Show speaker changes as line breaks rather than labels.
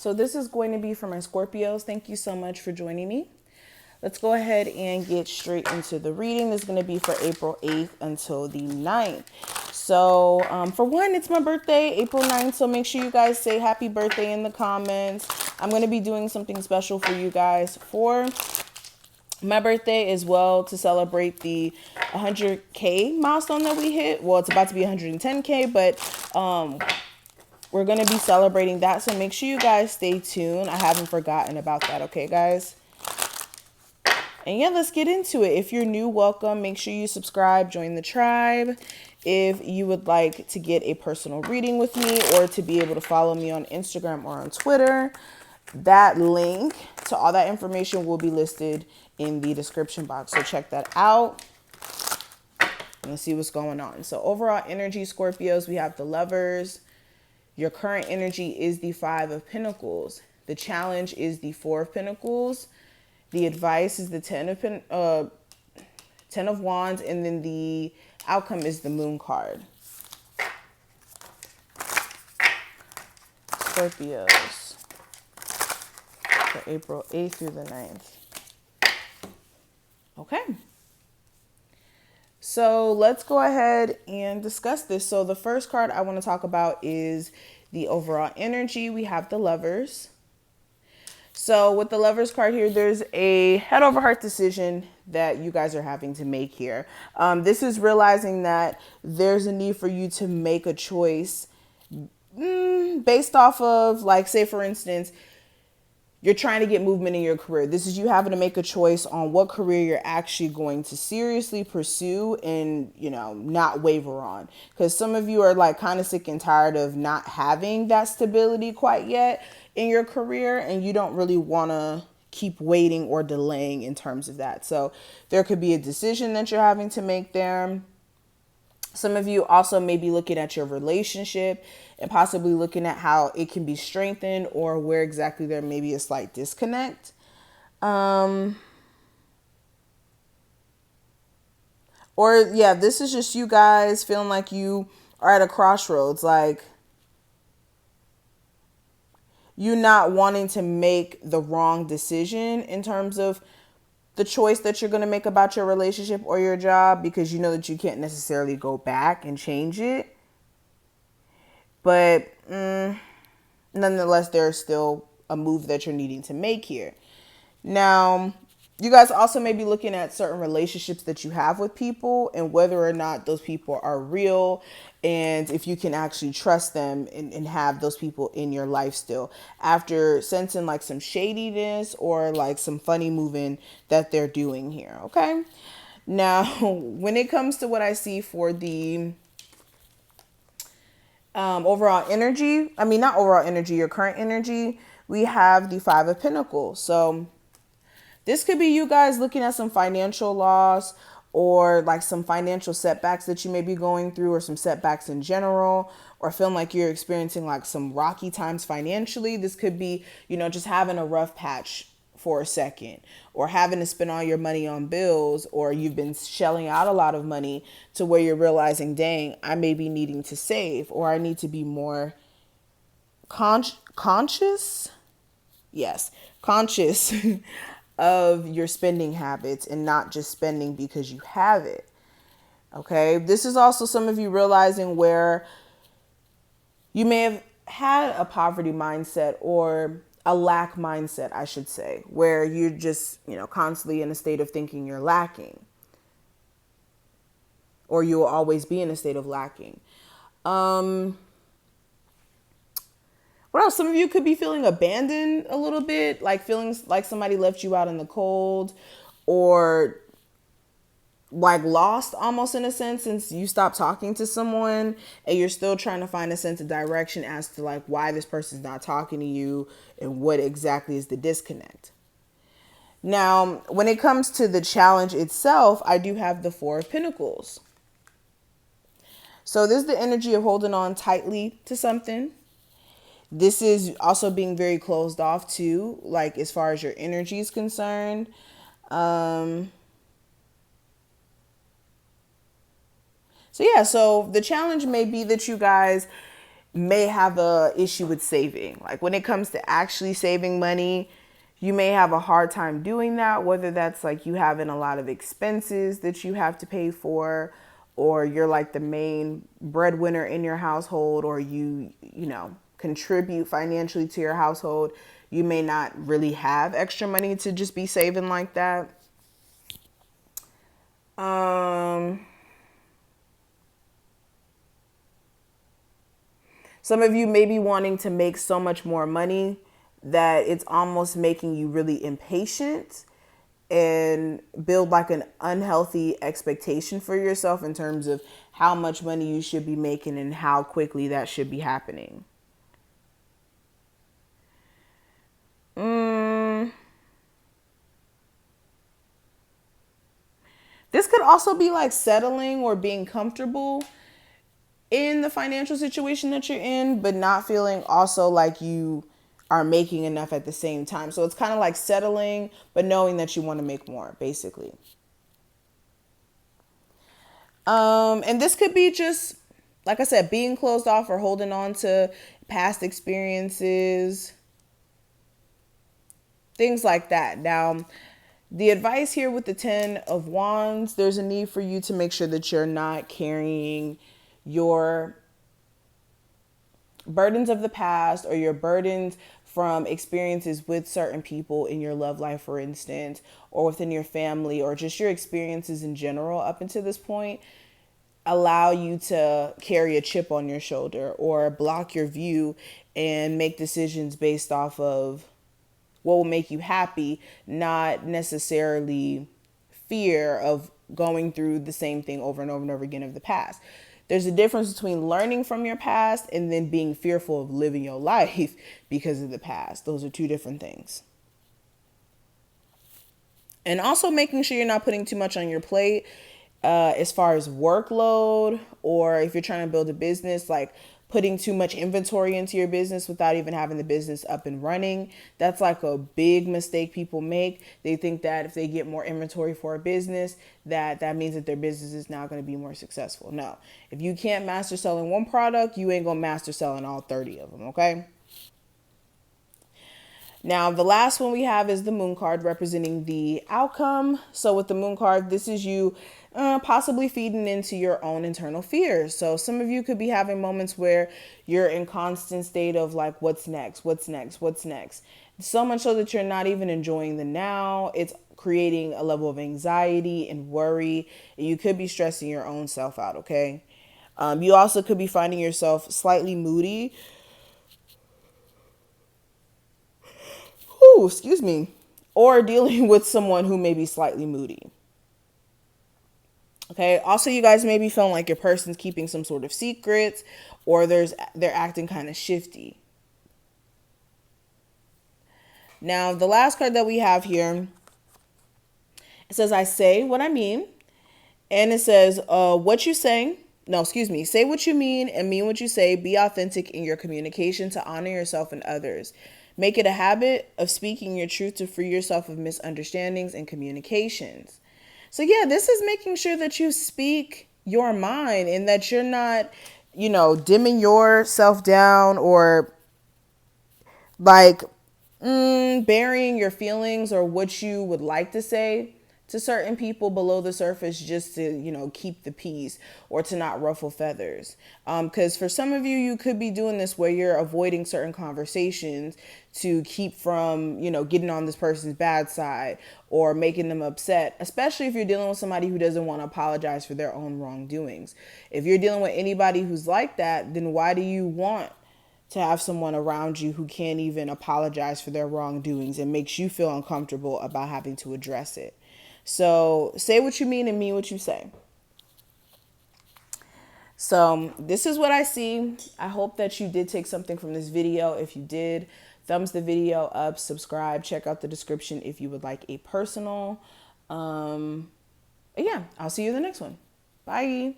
So this is going to be for my Scorpios. Thank you so much for joining me. Let's go ahead and get straight into the reading. This is going to be for April 8th until the 9th. So for one, it's my birthday, April 9th. So make sure you guys say happy birthday in the comments. I'm going to be doing something special for you guys for my birthday as well to celebrate the 100K milestone that we hit. Well, it's about to be 110K, but we're going to be celebrating that. So make sure you guys stay tuned. I haven't forgotten about that. Okay, guys? And yeah, let's get into it. If you're new, welcome. Make sure you subscribe, join the tribe. If you would like to get a personal reading with me or to be able to follow me on Instagram or on Twitter, that link to all that information will be listed in the description box. So check that out. And let's see what's going on. So overall energy, Scorpios, we have the Lovers. Your current energy is the 5 of Pentacles. The challenge is the 4 of Pentacles. The advice is the 10 of Wands, and then the outcome is the Moon card. Scorpios for April 8th through the 9th. Okay. So let's go ahead and discuss this. So the first card I want to talk about is the overall energy. We have the Lovers. So with the Lovers card here, there's a head over heart decision that you guys are having to make here. This is realizing that there's a need for you to make a choice based off of, like, say for instance, you're trying to get movement in your career. This is you having to make a choice on what career you're actually going to seriously pursue and, you know, not waver on. Because some of you are like kind of sick and tired of not having that stability quite yet in your career, and you don't really want to keep waiting or delaying in terms of that. So there could be a decision that you're having to make there. Some of you also may be looking at your relationship and possibly looking at how it can be strengthened or where exactly there may be a slight disconnect. Or yeah, this is just you guys feeling like you are at a crossroads, like you not wanting to make the wrong decision in terms of the choice that you're going to make about your relationship or your job, because you know that you can't necessarily go back and change it. But nonetheless, there's still a move that you're needing to make here. Now, you guys also may be looking at certain relationships that you have with people and whether or not those people are real and if you can actually trust them and have those people in your life still after sensing like some shadiness or like some funny moving that they're doing here. Okay. Now, when it comes to what I see for the overall energy, I mean, not overall energy, your current energy, we have the 5 of Pentacles. So this could be you guys looking at some financial loss or like some financial setbacks that you may be going through, or some setbacks in general, or feeling like you're experiencing like some rocky times financially. This could be, you know, just having a rough patch for a second, or having to spend all your money on bills, or you've been shelling out a lot of money to where you're realizing, dang, I may be needing to save, or I need to be more conscious. Yes, conscious of your spending habits and not just spending because you have it. Okay. This is also some of you realizing where you may have had a poverty mindset or a lack mindset, I should say, where you're just, you know, constantly in a state of thinking you're lacking, or you will always be in a state of lacking. What else? Some of you could be feeling abandoned a little bit, like feeling like somebody left you out in the cold, or like lost almost in a sense, since you stopped talking to someone and you're still trying to find a sense of direction as to like why this person's not talking to you and what exactly is the disconnect. Now, when it comes to the challenge itself, I do have the 4 of Pentacles. So this is the energy of holding on tightly to something. This is also being very closed off too, like as far as your energy is concerned. So yeah, so the challenge may be that you guys may have a issue with saving. Like when it comes to actually saving money, you may have a hard time doing that, whether that's like you having a lot of expenses that you have to pay for, or you're like the main breadwinner in your household, or you know, contribute financially to your household. You may not really have extra money to just be saving like that. Um, Some of you may be wanting to make so much more money that it's almost making you really impatient and build like an unhealthy expectation for yourself in terms of how much money you should be making and how quickly that should be happening. Mm, this could also be like settling or being comfortable in the financial situation that you're in, but not feeling also like you are making enough at the same time. So it's kind of like settling, but knowing that you want to make more, basically. And this could be just, like I said, being closed off or holding on to past experiences, things like that. Now, the advice here with the 10 of Wands, there's a need for you to make sure that you're not carrying your burdens of the past or your burdens from experiences with certain people in your love life, for instance, or within your family, or just your experiences in general up until this point, allow you to carry a chip on your shoulder or block your view and make decisions based off of what will make you happy, not necessarily fear of going through the same thing over and over and over again of the past. There's a difference between learning from your past and then being fearful of living your life because of the past. Those are two different things. And also making sure you're not putting too much on your plate as far as workload, or if you're trying to build a business, like putting too much inventory into your business without even having the business up and running. That's like a big mistake people make. They think that if they get more inventory for a business, that means that their business is now going to be more successful. No, if you can't master selling one product, you ain't going to master selling all 30 of them, okay? Now, the last one we have is the moon card representing the outcome. So with the moon card, this is you possibly feeding into your own internal fears. So some of you could be having moments where you're in constant state of like, what's next? What's next? What's next? So much so that you're not even enjoying the now. It's creating a level of anxiety and worry. And you could be stressing your own self out, okay? You also could be finding yourself slightly moody. Ooh, excuse me. Or dealing with someone who may be slightly moody. Okay. Also, you guys may be feeling like your person's keeping some sort of secrets, or they're acting kind of shifty. Now, the last card that we have here, it says, I say what I mean. And it says, what you saying. No, excuse me. Say what you mean and mean what you say. Be authentic in your communication to honor yourself and others. Make it a habit of speaking your truth to free yourself of misunderstandings and communications. So yeah, this is making sure that you speak your mind and that you're not, dimming yourself down or like burying your feelings or what you would like to say to certain people below the surface just to, keep the peace or to not ruffle feathers. Because for some of you, you could be doing this where you're avoiding certain conversations to keep from, getting on this person's bad side or making them upset, especially if you're dealing with somebody who doesn't want to apologize for their own wrongdoings. If you're dealing with anybody who's like that, then why do you want to have someone around you who can't even apologize for their wrongdoings and makes you feel uncomfortable about having to address it? So say what you mean and mean what you say. So this is what I see. I hope that you did take something from this video. If you did, thumbs the video up, subscribe, check out the description if you would like a personal. Yeah, I'll see you in the next one. Bye.